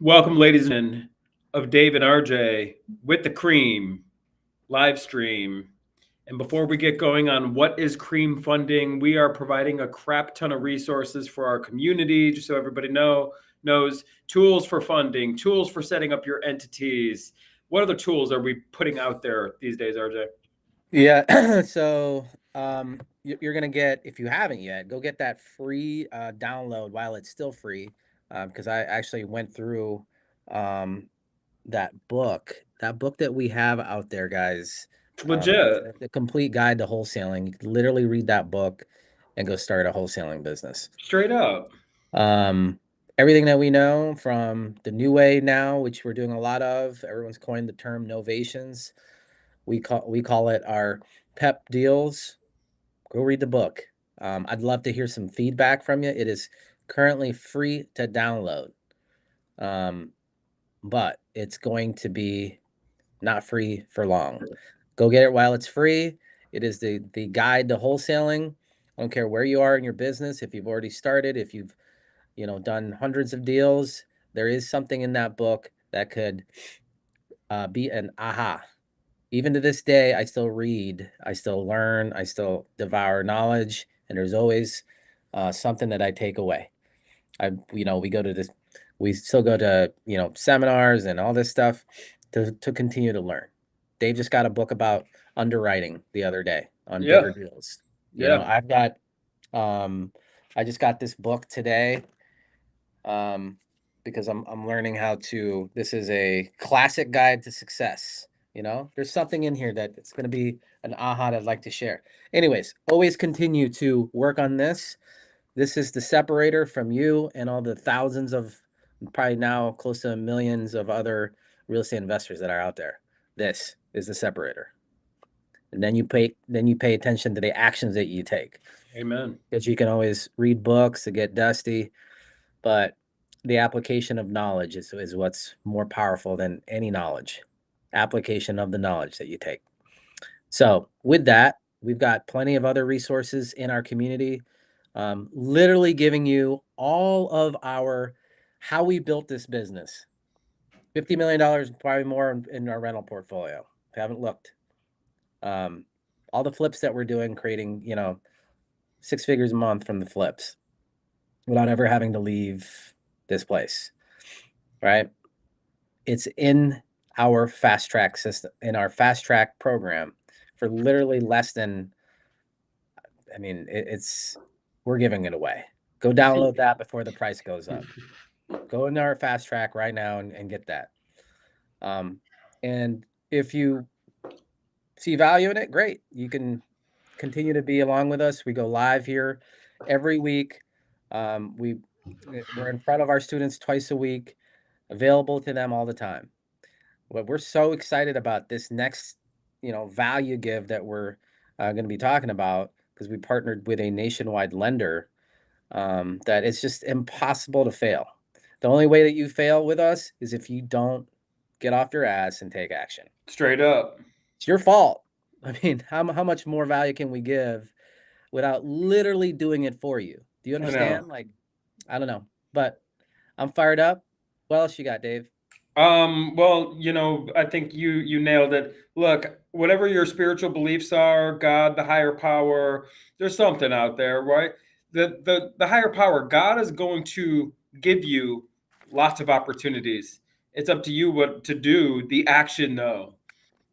Welcome, ladies and gentlemen, of Dave and RJ with the Cream live stream. And before we get going on what is Cream funding, we are providing a crap ton of resources for our community, just so everybody knows tools for funding, tools for setting up your entities. What other tools are we putting out there these days, RJ? Yeah, so you're gonna get, if you haven't yet, go get that free download while it's still free, because I actually went through um, that book that we have out there, guys. It's legit. The complete guide to wholesaling. You can literally read that book and go start a wholesaling business. Straight up. Um, Everything that we know from the new way now, which we're doing a lot of, everyone's coined the term novations. We call it our pep deals. Go read the book. I'd love to hear some feedback from you. It is currently free to download, um, but it's going to be not free for long. Go get it while it's free. It is the guide to wholesaling. I don't care where you are in your business. If you've already started, if you've done hundreds of deals, there is something in that book that could be an aha. Even to this day, I still read, I still learn, I still devour knowledge, and there's always something that I take away. We go to this, we still go to seminars and all this stuff to continue to learn. Dave just got a book about underwriting the other day on Yeah. bigger deals. Yeah. I've got, I just got this book today, um, because I'm learning how to. This is a classic guide to success. There's something in here that it's going to be an aha that I'd like to share. Anyways, always continue to work on this. This is the separator from you and all the thousands of, probably now close to millions of other real estate investors that are out there. This is the separator. And then you pay attention to the actions that you take. Amen. Because you can always read books to get dusty, but the application of knowledge is what's more powerful than any knowledge. Application of the knowledge that you take. So with that, we've got plenty of other resources in our community, literally giving you all of our how we built this business. $50 million, probably more in our rental portfolio. If you haven't looked, um, all the flips that we're doing, creating 6 figures a month from the flips, without ever having to leave this place, right? It's in our fast track system, in our fast track program, for literally less than, we're giving it away. Go download that before the price goes up. Go into our fast track right now and get that. And if you see value in it, great. You can continue to be along with us. We go live here every week. We're in front of our students twice a week, available to them all the time. But we're so excited about this next, value give that we're going to be talking about, because we partnered with a nationwide lender, that it's just impossible to fail. The only way that you fail with us is if you don't get off your ass and take action. Straight up. It's your fault. I mean, how much more value can we give without literally doing it for you? Do you I know. understand? Like, I don't know, but I'm fired up. What else you got, Dave? Well, I think you nailed it. Look, whatever your spiritual beliefs are, God, the higher power, there's something out there, right? The higher power, God is going to give you lots of opportunities. It's up to you what to do, the action though.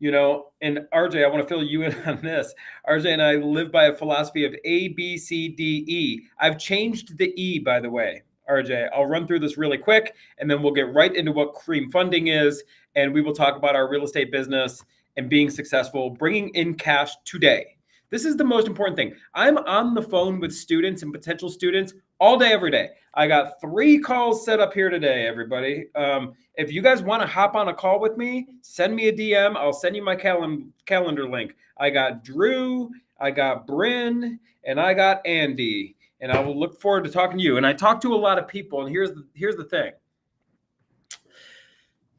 And RJ, I want to fill you in on this. RJ and I live by a philosophy of A, B, C, D, E. I've changed the E, by the way. RJ, I'll run through this really quick, and then we'll get right into what Cream Funding is, and we will talk about our real estate business and being successful, bringing in cash today. This is the most important thing. I'm on the phone with students and potential students all day, every day. I got 3 calls set up here today, everybody. If you guys want to hop on a call with me, send me a DM. I'll send you my calendar link. I got Drew, I got Bryn, and I got Andy. And I will look forward to talking to you. And I talk to a lot of people, and here's the thing.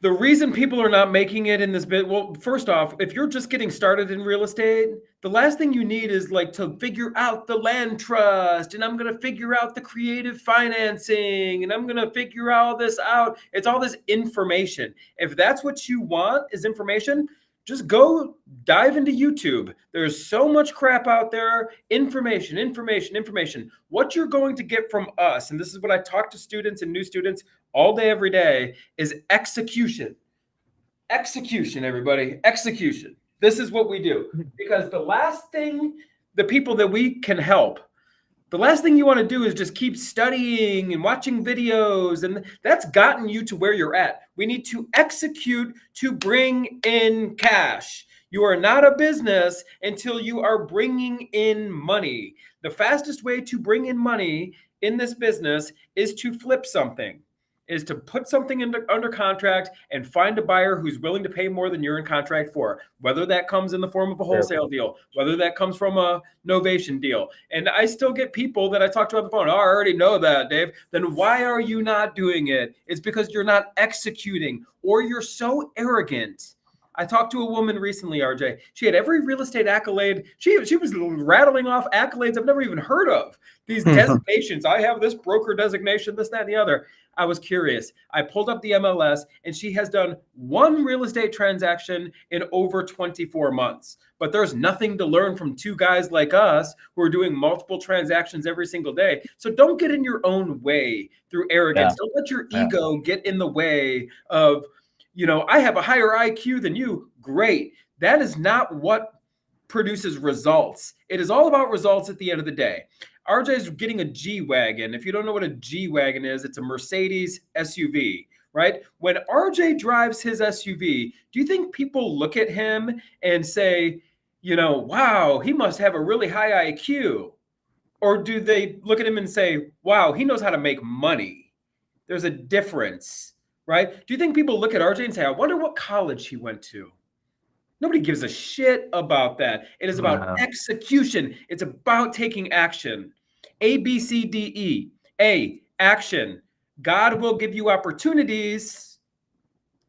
The reason people are not making it in this bit, well, first off, if you're just getting started in real estate, the last thing you need is like to figure out the land trust, and I'm going to figure out the creative financing, and I'm going to figure all this out. It's all this information. If that's what you want is information, just go dive into YouTube. There's so much crap out there. Information, information, information. What you're going to get from us, and this is what I talk to students and new students all day, every day, is execution. Execution, everybody. Execution. This is what we do. Because the last thing the people that we can help, the last thing you want to do is just keep studying and watching videos, and that's gotten you to where you're at. We need to execute to bring in cash. You are not a business until you are bringing in money. The fastest way to bring in money in this business is to flip something, is to put something under contract and find a buyer who's willing to pay more than you're in contract for, whether that comes in the form of a wholesale deal, whether that comes from a novation deal. And I still get people that I talk to on the phone, oh, I already know that, Dave. Then why are you not doing it? It's because you're not executing, or you're so arrogant. I talked to a woman recently, RJ. She had every real estate accolade. She was rattling off accolades I've never even heard of. These designations. I have this broker designation, this, that, and the other. I was curious. I pulled up the MLS, and she has done one real estate transaction in over 24 months. But there's nothing to learn from two guys like us who are doing multiple transactions every single day. So don't get in your own way through arrogance. Don't let your ego get in the way of, I have a higher IQ than you. Great. That is not what produces results. It is all about results at the end of the day. RJ is getting a G-Wagon. If you don't know what a G-Wagon is, it's a Mercedes SUV, right? When RJ drives his SUV, do you think people look at him and say, wow, he must have a really high IQ? Or do they look at him and say, wow, he knows how to make money? There's a difference, right? Do you think people look at RJ and say, I wonder what college he went to? Nobody gives a shit about that. It is about execution. It's about taking action. A, B, C, D, E. A, action. God will give you opportunities.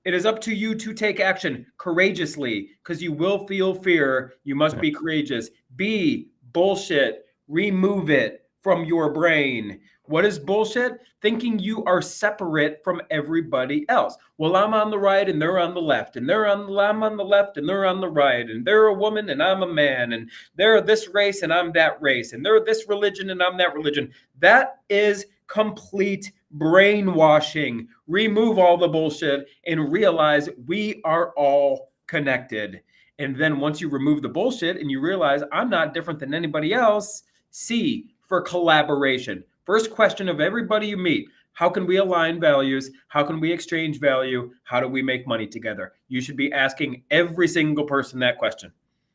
It is up to you to take action courageously, because you will feel fear. You must be courageous. B, bullshit. Remove it from your brain. What is bullshit? Thinking you are separate from everybody else. Well, I'm on the right and they're on the left, and I'm on the left and they're on the right, and they're a woman and I'm a man, and they're this race and I'm that race, and they're this religion and I'm that religion. That is complete brainwashing. Remove all the bullshit and realize we are all connected. And then once you remove the bullshit and you realize I'm not different than anybody else, C, for collaboration. First question of everybody you meet: how can we align values? How can we exchange value? How do we make money together? You should be asking every single person that question.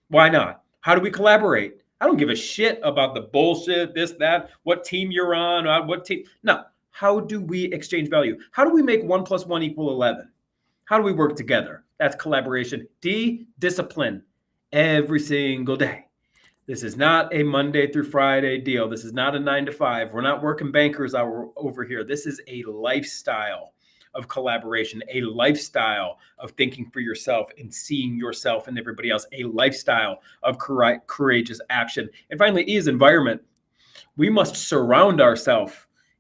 Why not? How do we collaborate? I don't give a shit about the bullshit, this, that, what team you're on, what team. No. How do we exchange value? How do we make 1 + 1 = 11? How do we work together? That's collaboration. D, discipline. Every single day. This is not a Monday through Friday deal. This is not a 9 to 5. We're not working bankers hour over here. This is a lifestyle of collaboration, a lifestyle of thinking for yourself and seeing yourself and everybody else, a lifestyle of courageous action. And finally, E is environment. We must surround ourselves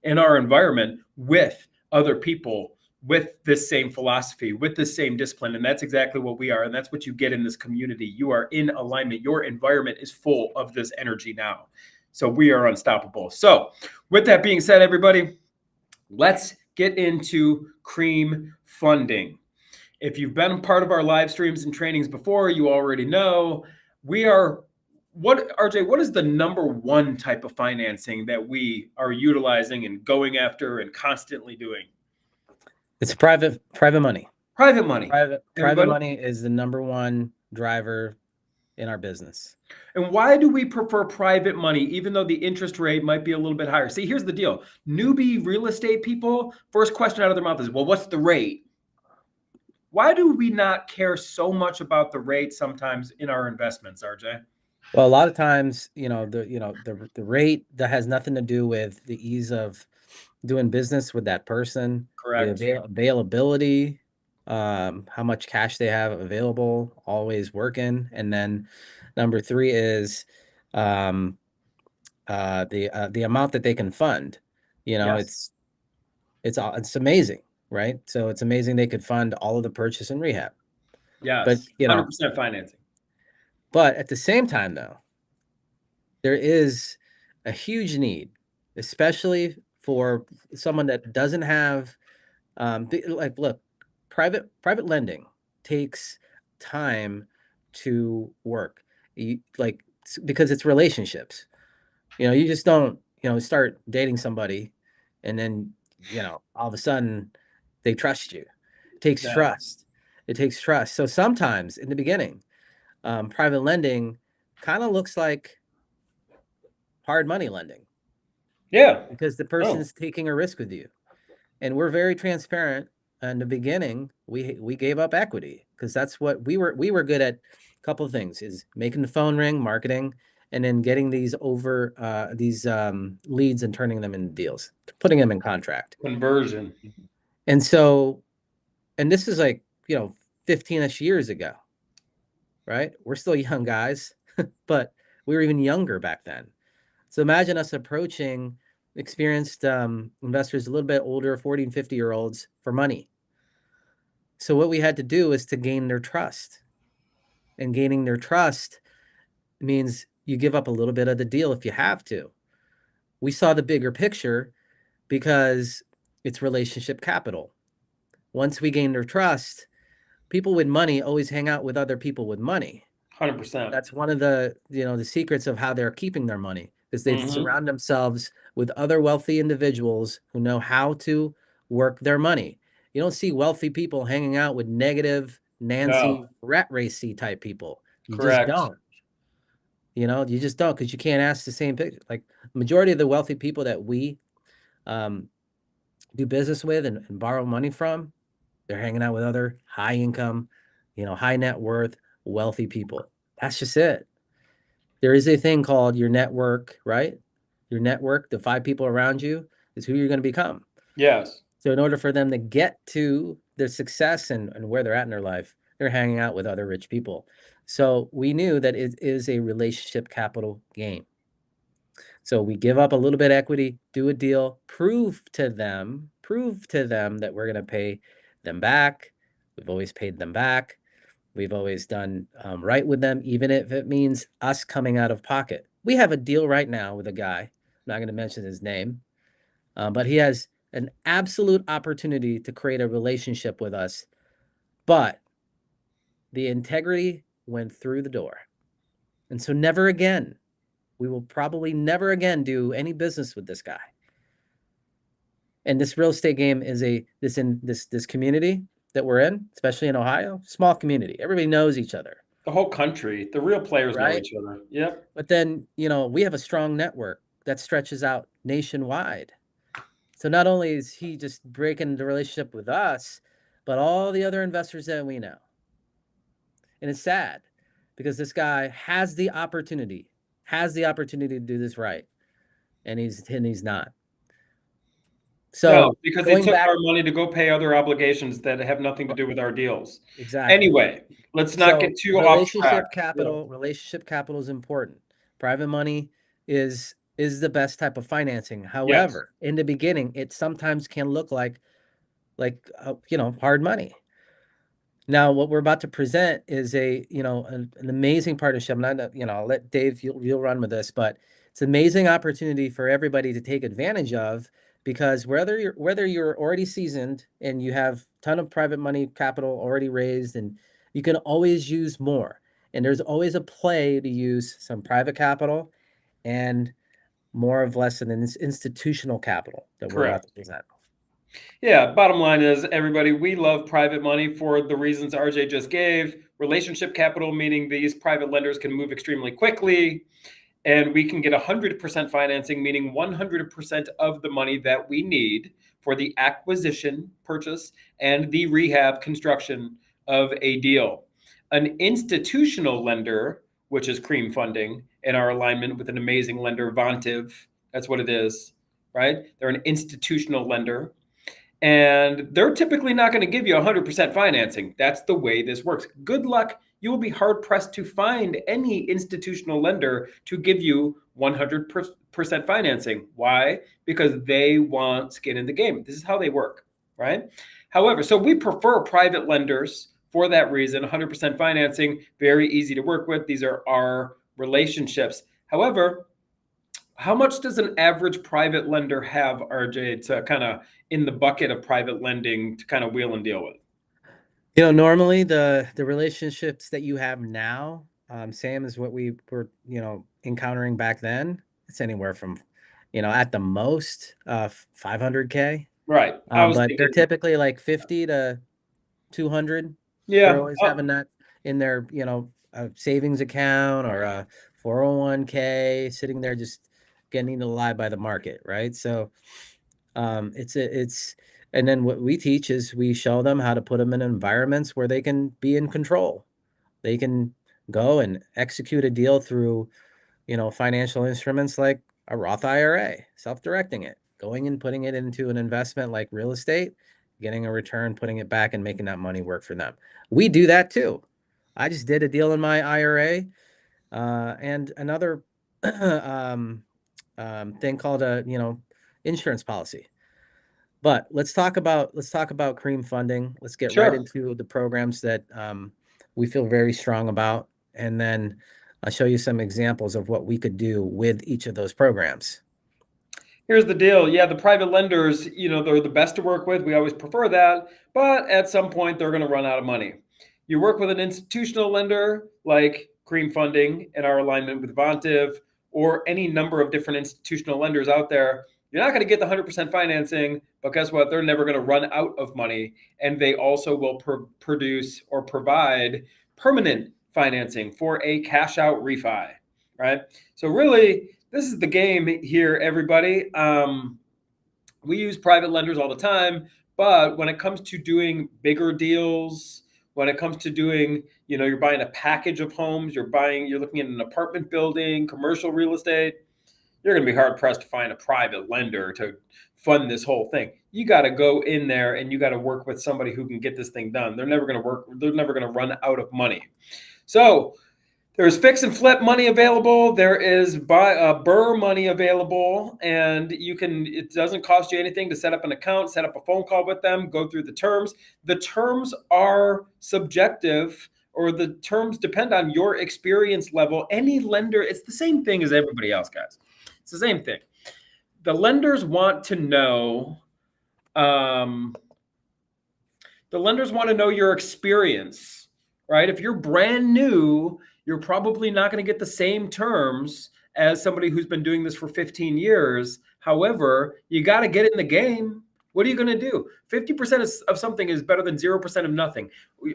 in our environment with other people with this same philosophy, with the same discipline. And that's exactly what we are. And that's what you get in this community. You are in alignment. Your environment is full of this energy now. So we are unstoppable. So with that being said, everybody, let's get into cream funding. If you've been part of our live streams and trainings before, you already know we are RJ, what is the number one type of financing that we are utilizing and going after and constantly doing? It's private money. Private money. Private money is the number one driver in our business. And why do we prefer private money, even though the interest rate might be a little bit higher? See, here's the deal. Newbie real estate people, first question out of their mouth is, well, what's the rate? Why do we not care so much about the rate sometimes in our investments, RJ? Well, a lot of times, the rate that has nothing to do with the ease of doing business with that person. Correct. The availability, how much cash they have available, always working. And then number three is the amount that they can fund. You know, Yes. it's amazing, right? So it's amazing they could fund all of the purchase and rehab. But Yes. you know, 100% financing. but at the same time, though, there is a huge need, especially for someone that doesn't have like look, private lending takes time to work. Because it's relationships. You know, you just don't, start dating somebody and then, all of a sudden they trust you. It takes Yeah. trust. It takes trust. So sometimes in the beginning, private lending kind of looks like hard money lending Yeah. because the Oh, person's taking a risk with you. And we're very transparent. In the beginning, we gave up equity because that's what we were good at. A couple of things is making the phone ring, marketing, and then getting these leads and turning them into deals, putting them in contract. conversion. And so, and this is like 15ish years ago, right? We're still young guys, but we were even younger back then. So imagine us approaching experienced investors, a little bit older, 40 and 50-year-olds for money. So what we had to do is to gain their trust. And gaining their trust means you give up a little bit of the deal if you have to. We saw the bigger picture because it's relationship capital. Once we gain their trust, people with money always hang out with other people with money. 100%. That's one of the secrets of how they're keeping their money is they Mm-hmm. surround themselves with other wealthy individuals who know how to work their money. You don't see wealthy people hanging out with negative Nancy No, rat racy type people. You just correct. don't. You just don't because you can't ask the same picture. Like majority of the wealthy people that we um, do business with and borrow money from, they're hanging out with other high income, high net worth, wealthy people. That's just it. There is a thing called your network, right? Your network, the five people around you, is who you're going to become. Yes. So, in order for them to get to their success and where they're at in their life, they're hanging out with other rich people. So, we knew that it is a relationship capital game. So, we give up a little bit of equity, do a deal, prove to them that we're going to pay them back. We've always paid them back. We've always done right with them, even if it means us coming out of pocket. We have a deal right now with a guy. I'm not going to mention his name, but he has an absolute opportunity to create a relationship with us. But the integrity went through the door. And so never again, we will probably never again do any business with this guy. And this real estate game is this community that we're in, especially in Ohio, small community. Everybody knows each other, The whole country, the real players know right? each other. Yep. But then, we have a strong network that stretches out nationwide. So not only is he just breaking the relationship with us, but all the other investors that we know. And it's sad because this guy has the opportunity to do this right. And he's not. No, So because they going took back, our money to go pay other obligations that have nothing to do with our deals. exactly. Anyway, let's not So get too off track. Yeah. relationship capital is important. Private money is the best type of financing. Yes. However, in the beginning, it sometimes can look like hard money. Now, what we're about to present is an amazing partnership. And I'll let Dave, you'll run with this, but it's an amazing opportunity for everybody to take advantage of because whether you're already seasoned and you have a ton of private money capital already raised, and you can always use more. And there's always a play to use some private capital and more of less than this institutional capital that we're about Correct. to present. Yeah, bottom line is everybody, we love private money for the reasons RJ just gave. Relationship capital, meaning these private lenders can move extremely quickly, and we can get 100% financing, meaning 100% of the money that we need for the acquisition, purchase, and the rehab construction of a deal. An institutional lender, which is cream funding, in our alignment with an amazing lender, Vontiv, that's what it is, right? They're an institutional lender, And they're typically not going to give you 100% financing. That's the way this works. Good luck. You will be hard pressed to find any institutional lender to give you 100% financing. Why? Because they want skin in the game. This is how they work, right? However, so we prefer private lenders for that reason. 100% financing, very easy to work with. These are our relationships. However, how much does an average private lender have, RJ, to kind of in the bucket of private lending to kind of wheel and deal with? Normally the relationships that you have now, same as what we were, encountering back then. It's anywhere from, at the most, 500K. Right. I was But they're thinking, typically like 50 to 200. They're yeah. always having that in their, a savings account or a 401K sitting there just getting eaten alive by the market, right? So it's and then what we teach is we show them how to put them in environments where they can be in control. They can go and execute a deal through, financial instruments like a Roth IRA, self-directing it, going and putting it into an investment like real estate, getting a return, putting it back and making that money work for them. We do that too. I just did a deal in my IRA, and another um, thing called a, insurance policy. But let's talk about cream funding. Let's get right Sure. into the programs that we feel very strong about, and then I'll show you some examples of what we could do with each of those programs. Here's the deal. Yeah, the private lenders, they're the best to work with. We always prefer that. But at some point, they're going to run out of money. You work with an institutional lender like Cream Funding in our alignment with Vontiv or any number of different institutional lenders out there. You're not going to get the 100% financing, but guess what? They're never going to run out of money. And they also will produce or provide permanent financing for a cash out refi, right? So, really, this is the game here, everybody. We use private lenders all the time, but when it comes to doing bigger deals, when it comes to doing, you're buying a package of homes, you're looking at an apartment building, commercial real estate, you're going to be hard pressed to find a private lender to fund this whole thing. You got to go in there and you got to work with somebody who can get this thing done. They're never going to work. They're never going to run out of money. So there's fix and flip money available. There is Burr money available, and it doesn't cost you anything to set up an account, set up a phone call with them, go through the terms. The terms are subjective, or the terms depend on your experience level. Any lender, it's the same thing as everybody else, guys. It's the same thing. The lenders want to know, your experience, right? If you're brand new, you're probably not going to get the same terms as somebody who's been doing this for 15 years. However, you got to get in the game. What are you going to do? 50% of something is better than 0% of nothing.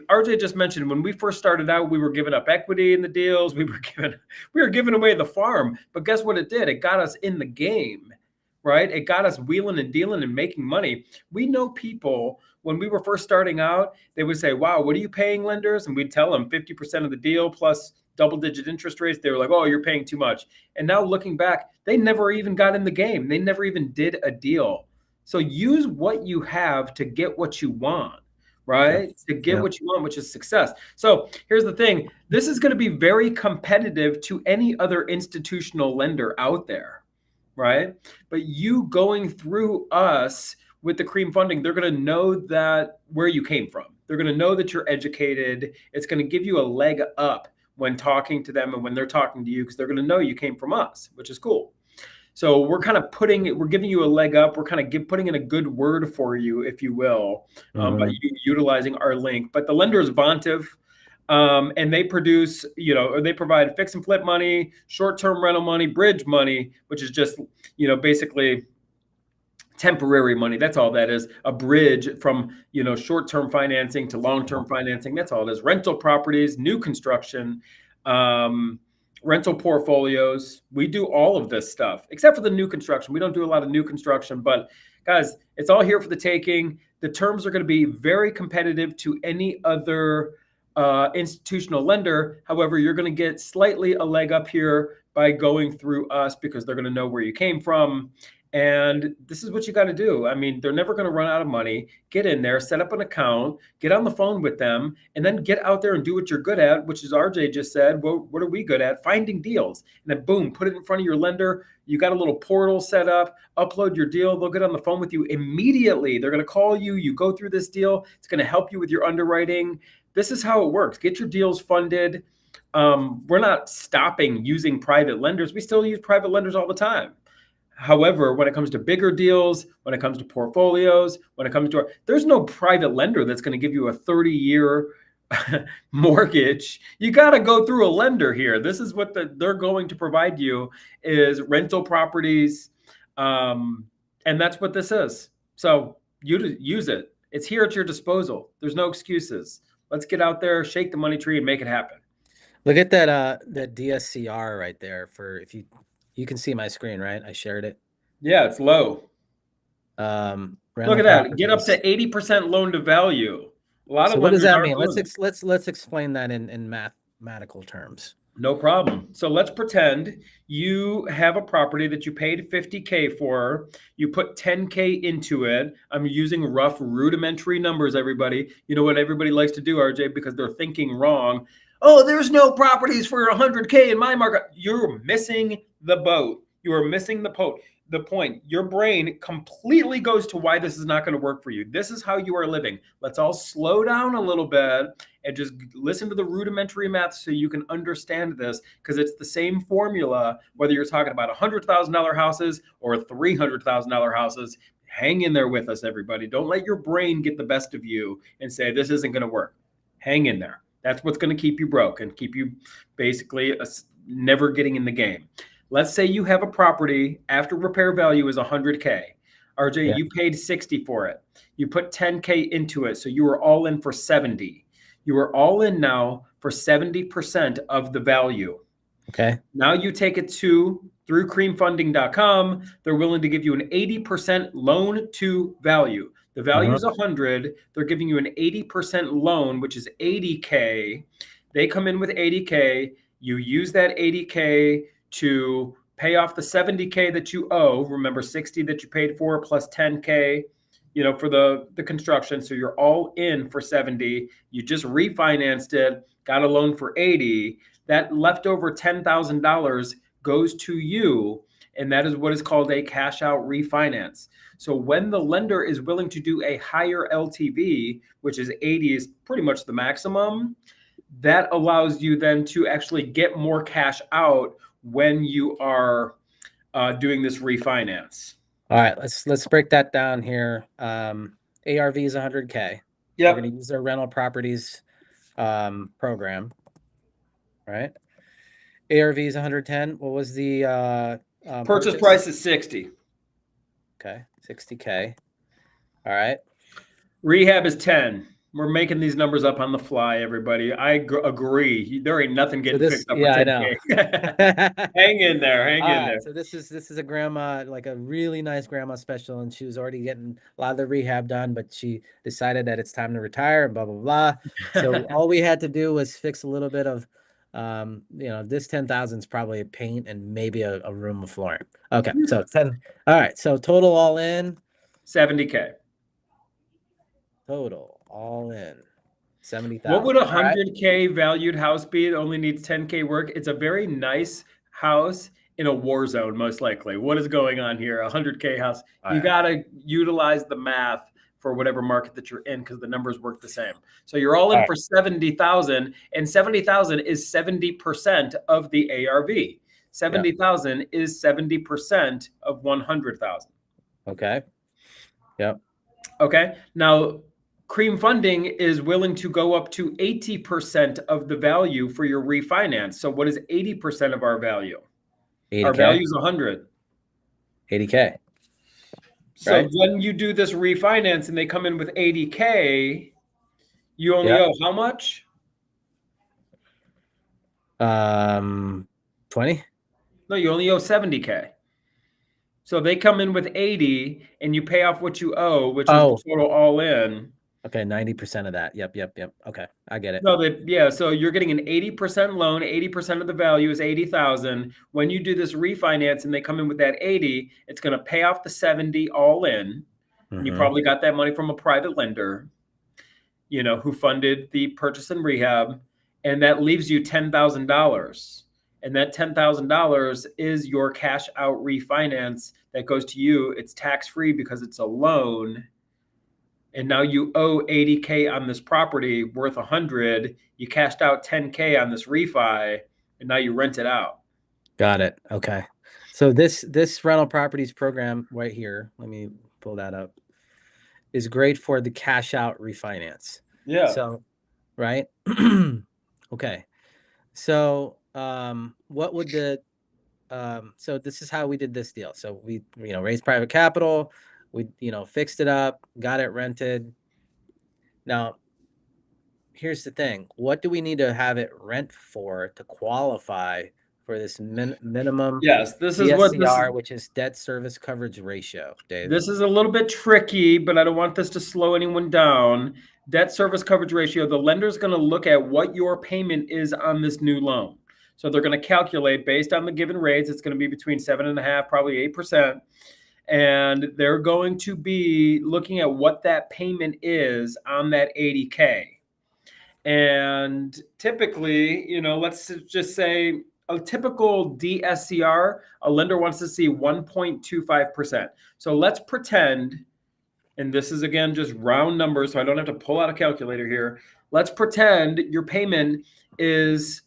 RJ just mentioned when we first started out, we were giving up equity in the deals. We were giving away the farm. But guess what it did? It got us in the game, right? It got us wheeling and dealing and making money. We know people when we were first starting out, they would say, wow, what are you paying lenders? And we'd tell them 50% of the deal plus double-digit interest rates. They were like, oh, you're paying too much. And now looking back, they never even got in the game. They never even did a deal. So use what you have to get what you want, Yep. right? To get Yep. what you want, which is success. So here's the thing. This is going to be very competitive to any other institutional lender out there, right? But you going through us with the cream funding, they're going to know that where you came from. They're going to know that you're educated. It's going to give you a leg up when talking to them and when they're talking to you, because they're going to know you came from us, which is cool. So we're giving you a leg up. We're kind of putting in a good word for you, if you will, by utilizing our link. But the lender is Vontiv. And they produce, or they provide fix and flip money, short-term rental money, bridge money, which is just, basically temporary money. That's all that is. A bridge from, short-term financing to long-term financing. That's all it is. Rental properties, new construction, rental portfolios. We do all of this stuff, except for the new construction. We don't do a lot of new construction, but guys, it's all here for the taking. The terms are going to be very competitive to any other institutional lender. However, you're going to get slightly a leg up here by going through us because they're going to know where you came from. And this is what you got to do. I mean, they're never going to run out of money. Get in there, set up an account, get on the phone with them, and then get out there and do what you're good at, which is RJ just said. Well, what are we good at? Finding deals. And then boom, put it in front of your lender. You got a little portal set up, upload your deal. They'll get on the phone with you immediately. They're going to call you. You go through this deal. It's going to help you with your underwriting. This is how it works. Get your deals funded. We're not stopping using private lenders. We still use private lenders all the time. However, when it comes to bigger deals, when it comes to portfolios, when it comes to there's no private lender that's going to give you a 30-year mortgage. You got to go through a lender here. This is what they're going to provide you is rental properties. And that's what this is. So you use it. It's here at your disposal. There's no excuses. Let's get out there, shake the money tree and make it happen. Look at that DSCR right there for if you can see my screen, right? I shared it. Yeah, it's low. Look at that. Get up to 80% loan to value. A lot So of what does lenders that aren't mean? doing it. Let's explain that in mathematical terms. No problem. So let's pretend you have a property that you paid 50K for. You put 10K into it. I'm using rough rudimentary numbers, everybody. You know what everybody likes to do, RJ, because they're thinking wrong. Oh, there's no properties for 100K in my market. You're missing the boat. You are missing the point. Your brain completely goes to why this is not going to work for you. This is how you are living. Let's all slow down a little bit and just listen to the rudimentary math so you can understand this, because it's the same formula, whether you're talking about $100,000 houses or $300,000 houses. Hang in there with us, everybody. Don't let your brain get the best of you and say, this isn't going to work. Hang in there. That's what's going to keep you broke and keep you basically never getting in the game. Let's say you have a property after repair value is 100K. RJ, Yeah. you paid 60 for it. You put 10K into it. So you were all in for 70. You are all in now for 70% of the value. Okay. Now you take it through creamfunding.com. They're willing to give you an 80% loan to value. The value is 100. They're giving you an 80% loan, which is 80K. They come in with 80K. You use that 80K to pay off the 70K that you owe. Remember, 60 that you paid for plus 10K, for the construction. So you're all in for 70. You just refinanced it, got a loan for 80. That leftover $10,000 goes to you, and that is what is called a cash out refinance. So when the lender is willing to do a higher LTV, which is 80 is pretty much the maximum, that allows you then to actually get more cash out when you are doing this refinance. All right, let's break that down here. ARV is 100K. Yep. We're going to use their rental properties program, right? ARV is 110. What was the purchase price is 60. Okay, 60K. All right. Rehab is 10. We're making these numbers up on the fly, everybody. I agree. There ain't nothing getting fixed up. Yeah, for 10K. I know. Hang in there. Hang in there. So this is a grandma, like a really nice grandma special, and she was already getting a lot of the rehab done, but she decided that it's time to retire and blah blah blah. So all we had to do was fix a little bit of, this 10,000 is probably paint and maybe a room of flooring. Okay, so 10. All right, so total all in 70K. Total all in 70,000. What would a 100K valued house be? It only needs 10K work. It's a very nice house in a war zone, most likely. What is going on here? A 100K house. You got to utilize the math for whatever market that you're in, because the numbers work the same. So you're all in for 70,000, and 70,000 is 70% of the ARV. 70,000 is 70% of 100,000. Okay. Yep. Okay. Now, Cream Funding is willing to go up to 80% of the value for your refinance. So what is 80% of our value? 80K. Our value is 100. 80K. So right? When you do this refinance and they come in with 80K, you only owe how much? 20? No, you only owe 70K. So they come in with 80 and you pay off what you owe, which is the total all in. Okay, 90% of that. Yep, yep, yep. Okay, I get it. No, yeah, so you're getting an 80% loan, 80% of the value is 80,000. When you do this refinance and they come in with that 80, it's going to pay off the 70 all in. And you Mhm. probably got that money from a private lender, who funded the purchase and rehab, and that leaves you $10,000. And that $10,000 is your cash out refinance that goes to you. It's tax free because it's a loan, and now you owe 80K on this property worth 100. You cashed out 10K on this refi, and now you rent it out. Got it. Okay. So this rental properties program right here, let me pull that up, is great for the cash out refinance. Yeah. So, right? Okay. So, what would the so this is how we did this deal. So we, raised private capital, we, fixed it up, got it rented. Now, here's the thing. What do we need to have it rent for to qualify for this minimum Yes, this is what this DSCR, which is debt service coverage ratio, Dave? this is a little bit tricky, but I don't want this to slow anyone down. Debt service coverage ratio, the lender's going to look at what your payment is on this new loan. So they're going to calculate based on the given rates. It's going to be between 7.5%, probably 8%. And they're going to be looking at what that payment is on that 80K. And typically, let's just say a typical DSCR, a lender wants to see 1.25%. So let's pretend, and this is again just round numbers, so I don't have to pull out a calculator here. Let's pretend your payment is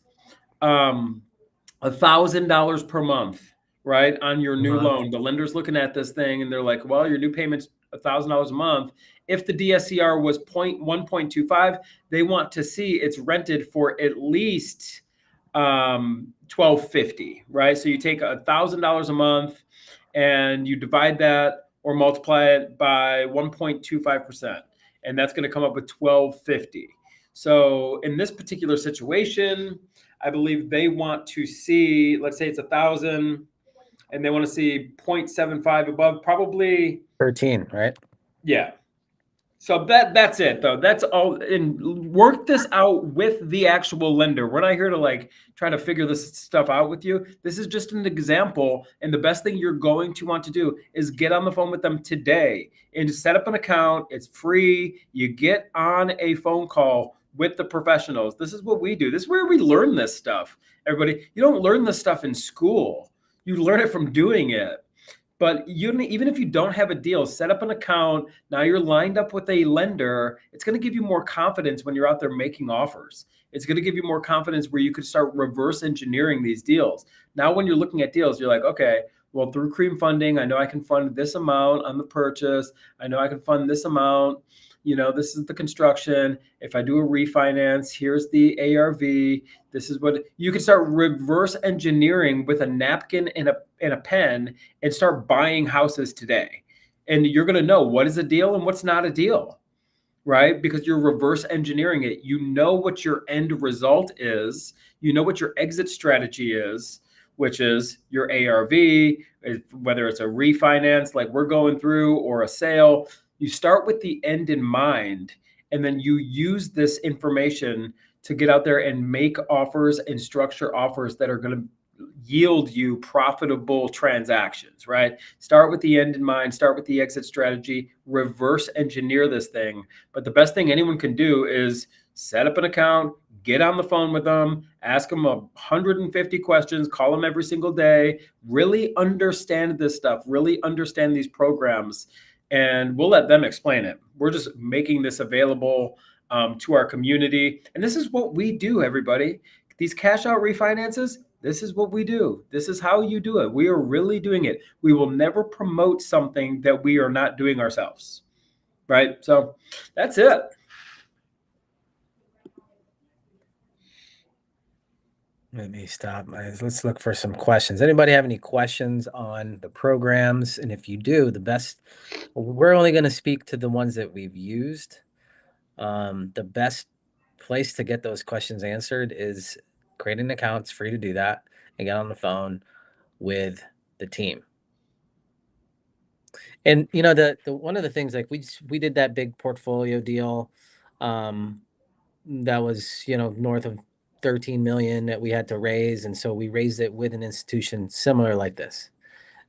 $1,000 per month, right, on your new Uh-huh. loan. The lender's looking at this thing and they're like, well, your new payment's $1,000 a month. If the DSCR was 1.25, they want to see it's rented for at least 1,250, right? So you take $1,000 a month and you divide that or multiply it by 1.25%, and that's going to come up with 1,250. So in this particular situation, I believe they want to see, let's say it's 1,000, and they want to see 0.75 above, probably. 13, right? Yeah. So that's it though. That's all. And work this out with the actual lender. We're not here to like try to figure this stuff out with you. This is just an example. And the best thing you're going to want to do is get on the phone with them today and set up an account. It's free. You get on a phone call with the professionals. This is what we do. This is where we learn this stuff. Everybody, you don't learn this stuff in school. You learn it from doing it. But even if you don't have a deal, set up an account. Now you're lined up with a lender. It's going to give you more confidence when you're out there making offers. It's going to give you more confidence where you could start reverse engineering these deals. Now, when you're looking at deals, you're like, okay, well, through Cream Funding, I know I can fund this amount on the purchase. I know I can fund this amount. This is the construction. If I do a refinance, here's the ARV. This is what you can start reverse engineering with a napkin and a pen and start buying houses today. And you're going to know what is a deal and what's not a deal, right? Because you're reverse engineering it. You know what your end result is. You know what your exit strategy is, which is your ARV, whether it's a refinance like we're going through or a sale. You start with the end in mind, and then you use this information to get out there and make offers and structure offers that are going to yield you profitable transactions, right? Start with the end in mind, start with the exit strategy, reverse engineer this thing. But the best thing anyone can do is set up an account, get on the phone with them, ask them 150 questions, call them every single day, really understand this stuff, really understand these programs, and we'll let them explain it. We're just making this available to our community. And this is what we do, everybody. These cash out refinances, this is what we do. This is how you do it. We are really doing it. We will never promote something that we are not doing ourselves. Right? So that's it. Let me stop. Let's look for some questions. Anybody have any questions on the programs? And if you do, we're only going to speak to the ones that we've used. The best place to get those questions answered is create an account. It's free to do that and get on the phone with the team. And the one of the things, like, we did that big portfolio deal, um, that was, north of 13 million that we had to raise, and so we raised it with an institution similar like this.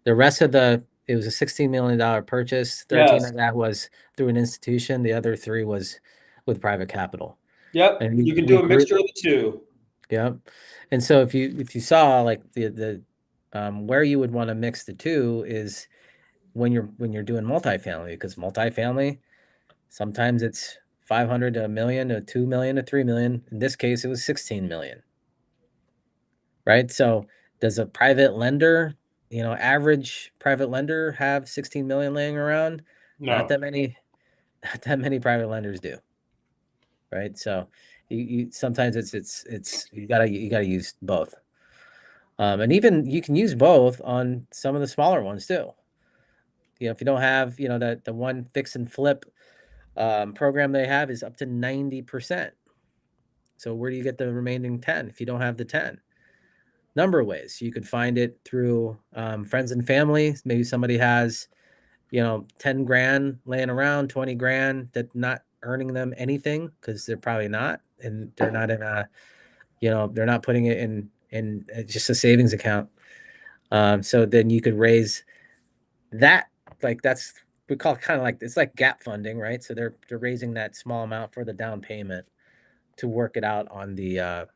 The rest of it was a $16 million purchase. 13 Yes. of that was through an institution. The other three was with private capital. Yep. And You can we do a grew. mixture of the two. Yeah. And so if you saw, like, where you would want to mix the two is when you're doing multifamily, because multifamily, sometimes it's 500 to a million to 2 million to 3 million. In this case, it was 16 million, right? So does a private lender, average private lender have 16 million laying around? Not No. that many, not that many private lenders do, right? So you sometimes it's you gotta use both. And even you can use both on some of the smaller ones too. If you don't have, the one fix and flip program they have is up to 90%. So where do you get the remaining 10 if you don't have the 10? Number of ways. You could find it through friends and family. Maybe somebody has, 10 grand laying around, 20 grand that not earning them anything because they're probably not, and they're not in a, they're not putting it in just a savings account. So then you could raise that, like, that's, we call it kind of like, it's like gap funding, right? So they're raising that small amount for the down payment to work it out on the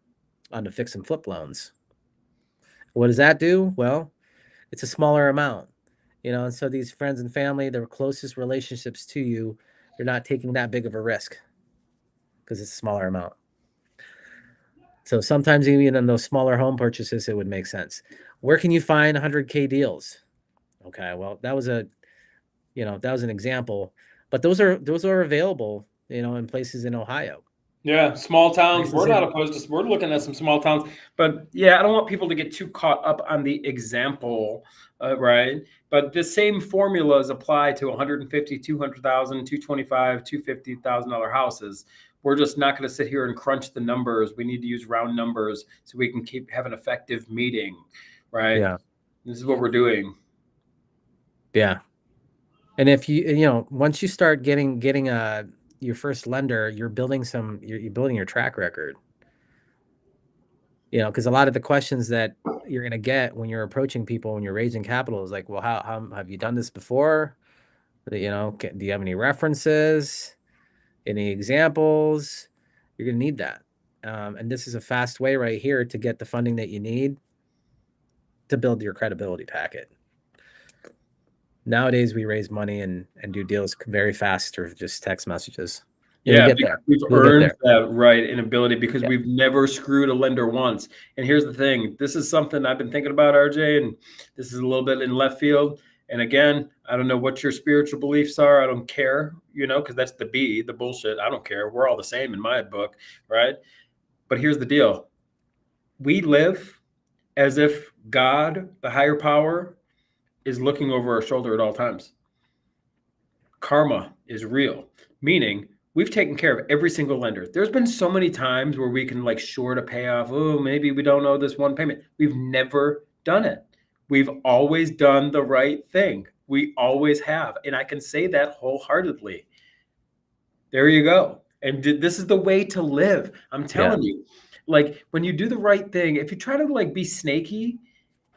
fix and flip loans. What does that do? Well, it's a smaller amount, and so these friends and family, their closest relationships to you, they're not taking that big of a risk because it's a smaller amount. So sometimes even in those smaller home purchases, it would make sense. Where can you find 100K deals? Okay, well, that was an example, but those are available, in places in Ohio, Yeah, small towns. We're places not in. opposed to. We're looking at some small towns, but yeah, I don't want people to get too caught up on the example, right? But the same formulas apply to 150, 200,000, 225, $250,000 houses. We're just not going to sit here and crunch the numbers. We need to use round numbers so we can have an effective meeting, right? Yeah, This is what we're doing. yeah. And if once you start getting your first lender, you're building your track record. Because a lot of the questions that you're going to get when you're approaching people when you're raising capital is like, well, how have you done this before? Do you have any references, any examples? You're going to need that. And this is a fast way right here to get the funding that you need to build your credibility packet. Nowadays, we raise money and do deals very fast through just text messages. And we'll Yeah, get because there. we've We'll get earned there. that right and ability because Yeah. we've never screwed a lender once. And here's the thing, this is something I've been thinking about, RJ, and this is a little bit in left field. And again, I don't know what your spiritual beliefs are. I don't care, because that's the bullshit. I don't care. We're all the same in my book, right? But here's the deal. We live as if God, the higher power, is looking over our shoulder at all times. Karma is real, meaning we've taken care of every single lender. There's been so many times where we can like short a payoff. Oh, maybe we don't owe this one payment. We've never done it. We've always done the right thing. We always have. And I can say that wholeheartedly. There you go. And this is the way to live. I'm Yeah. telling you. Like when you do the right thing, if you try to like be snaky,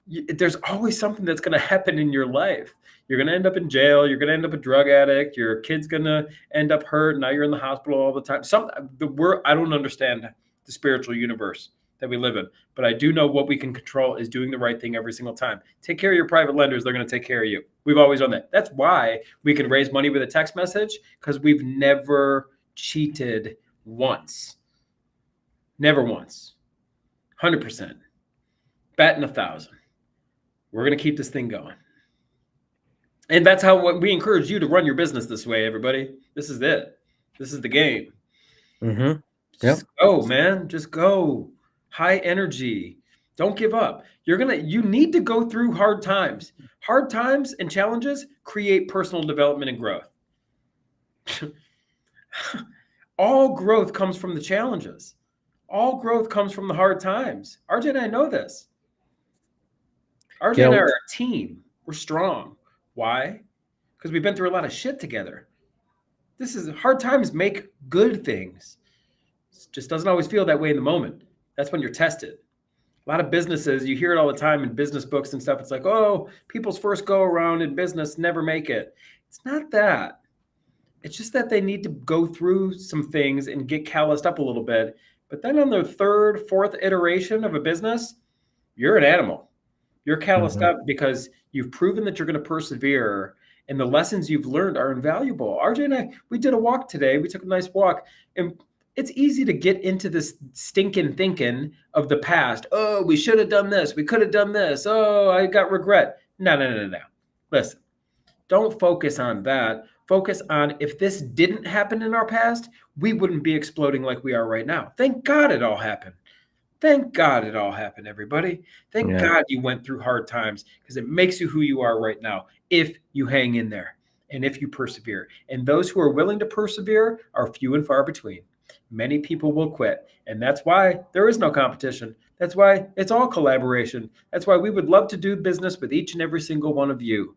there's always something that's going to happen in your life. You're going to end up in jail. You're going to end up a drug addict. Your kid's going to end up hurt. Now you're in the hospital all the time. I don't understand the spiritual universe that we live in, but I do know what we can control is doing the right thing every single time. Take care of your private lenders. They're going to take care of you. We've always done that. That's why we can raise money with a text message, because we've never cheated once. Never once. 100%. Batting 1,000. We're going to keep this thing going. And that's how we encourage you to run your business this way, everybody. This is it. This is the game. Mm-hmm. Yep. Just go, man. Just go. High energy. Don't give up. You need to go through hard times. Hard times and challenges create personal development and growth. All growth comes from the challenges. All growth comes from the hard times. RJ and I know this. RJ You and I know, are a team. We're strong. Why? because we've been through a lot of shit together. This is hard times make good things. It just doesn't always feel that way in the moment. That's when you're tested. A lot of businesses, you hear it all the time in business books and stuff. It's like, oh, people's first go around in business never make it. It's not that. It's just that they need to go through some things and get calloused up a little bit. But then on their third, fourth iteration of a business, you're an animal. You're calloused Mhm. up because you've proven that you're going to persevere, and the lessons you've learned are invaluable. RJ and I, we did a walk today. We took a nice walk, and it's easy to get into this stinking thinking of the past. Oh, we should have done this. We could have done this. Oh, I got regret. No, no, no, no. Listen, don't focus on that. Focus on if this didn't happen in our past, we wouldn't be exploding like we are right now. Thank God it all happened. Thank God it all happened, everybody. Thank Yeah. God you went through hard times because it makes you who you are right now if you hang in there and if you persevere. And those who are willing to persevere are few and far between. Many people will quit. And that's why there is no competition. That's why it's all collaboration. That's why we would love to do business with each and every single one of you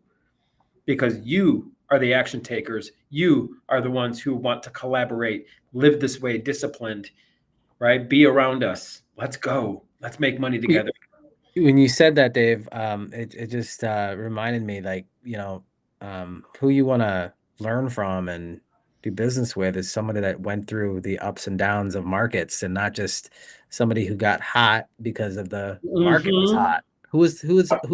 because you are the action takers. You are the ones who want to collaborate, live this way, disciplined, right? Be around us. Let's go. Let's make money Y- together. When you said that, Dave, it just reminded me, like, who you want to learn from and do business with is somebody that went through the ups and downs of markets, and not just somebody who got hot because of the market was Mm-hmm. hot. Who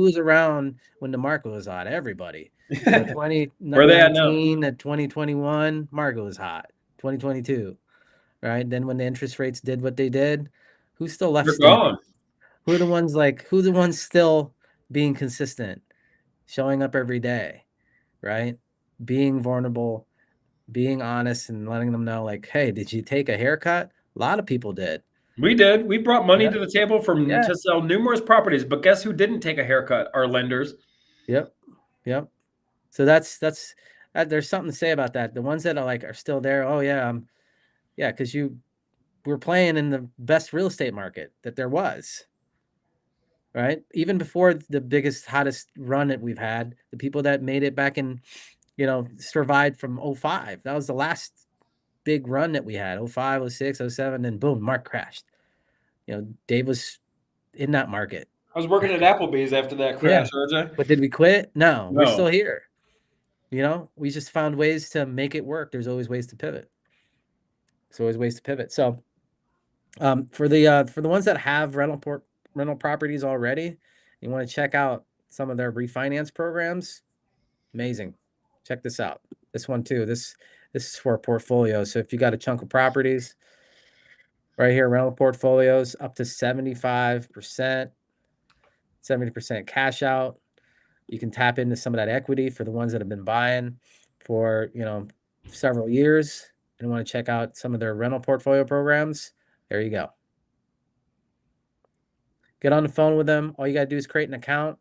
was around when the market was hot? Everybody. Where are they at now? 2019 to 2021, market was hot. 2022, right? Then when the interest rates did what they did, who's still left They're standing? gone. Who are the ones still being consistent, showing up every day, right? Being vulnerable, being honest, and letting them know, like, hey, did you take a haircut? A lot of people did. We did. We brought money Yeah. to the table from Yeah. to sell numerous properties, but guess who didn't take a haircut? Our lenders. Yep. Yep. So that's there's something to say about that. The ones that are still there, oh yeah, yeah, because you were playing in the best real estate market that there was, right? Even before the biggest, hottest run that we've had, the people that made it back in, survived from '05. That was the last big run that we had. '05, '06, '07, and boom, market crashed. Dave was in that market. I was working at Applebee's after that Yeah. crash, RJ. But did we quit? No, we're No. still here. We just found ways to make it work. There's always ways to pivot. There's always ways to pivot. So, for the ones that have rental properties already, you want to check out some of their refinance programs. Amazing. Check this out. This one too. This is for a portfolio. So if you got a chunk of properties right here, rental portfolios up to 75%, 70% cash out. You can tap into some of that equity for the ones that have been buying for, several years and want to check out some of their rental portfolio programs. There you go. Get on the phone with them. All you got to do is create an account.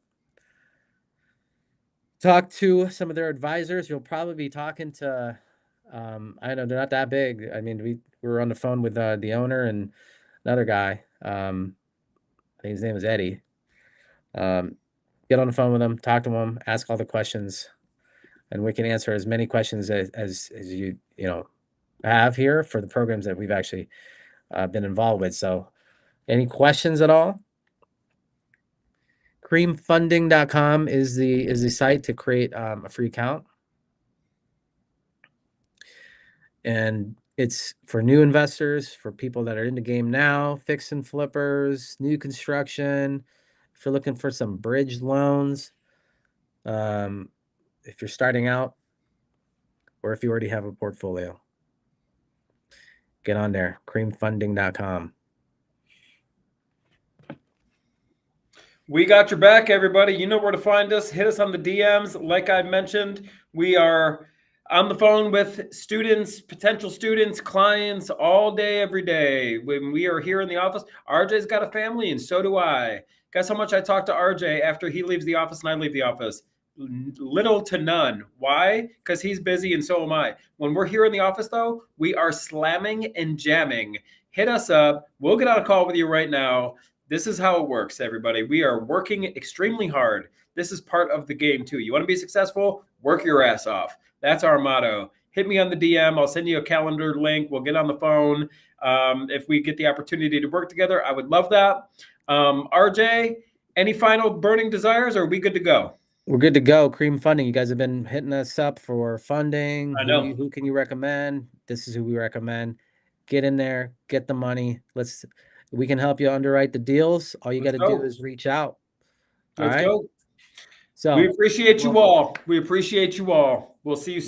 Talk to some of their advisors. You'll probably be talking to, I know they're not that big. I mean, we were on the phone with the owner and another guy. I think his name is Eddie. Get on the phone with them, talk to them, ask all the questions, and we can answer as many questions as you have here for the programs that we've actually been involved with. So, any questions at all? Creamfunding.com is the site to create a free account, and it's for new investors, for people that are in the game now, fix and flippers, new construction. If you're looking for some bridge loans, if you're starting out, or if you already have a portfolio, get on there. Creamfunding.com. We got your back, everybody. You know where to find us. Hit us on the DMs. Like I mentioned, we are on the phone with students, potential students, clients all day, every day. When we are here in the office, RJ's got a family, and so do I. Guess how much I talk to RJ after he leaves the office and I leave the office? Little to none. Why? Because he's busy and so am I. When we're here in the office, though, we are slamming and jamming. Hit us up. We'll get on a call with you right now. This is how it works, everybody. We are working extremely hard. This is part of the game, too. You want to be successful? work your ass off. That's our motto. Hit me on the DM. I'll send you a calendar link. We'll get on the phone. If we get the opportunity to work together, I would love that. RJ, any final burning desires, or are we good to go? We're good to go. Cream Funding. You guys have been hitting us up for funding. I know. Who can you recommend? This is who we recommend. Get in there, get the money. We can help you underwrite the deals. All you got Let's to do go. is reach out. All Let's right. go. So We appreciate you all. We appreciate you all. We'll see you soon.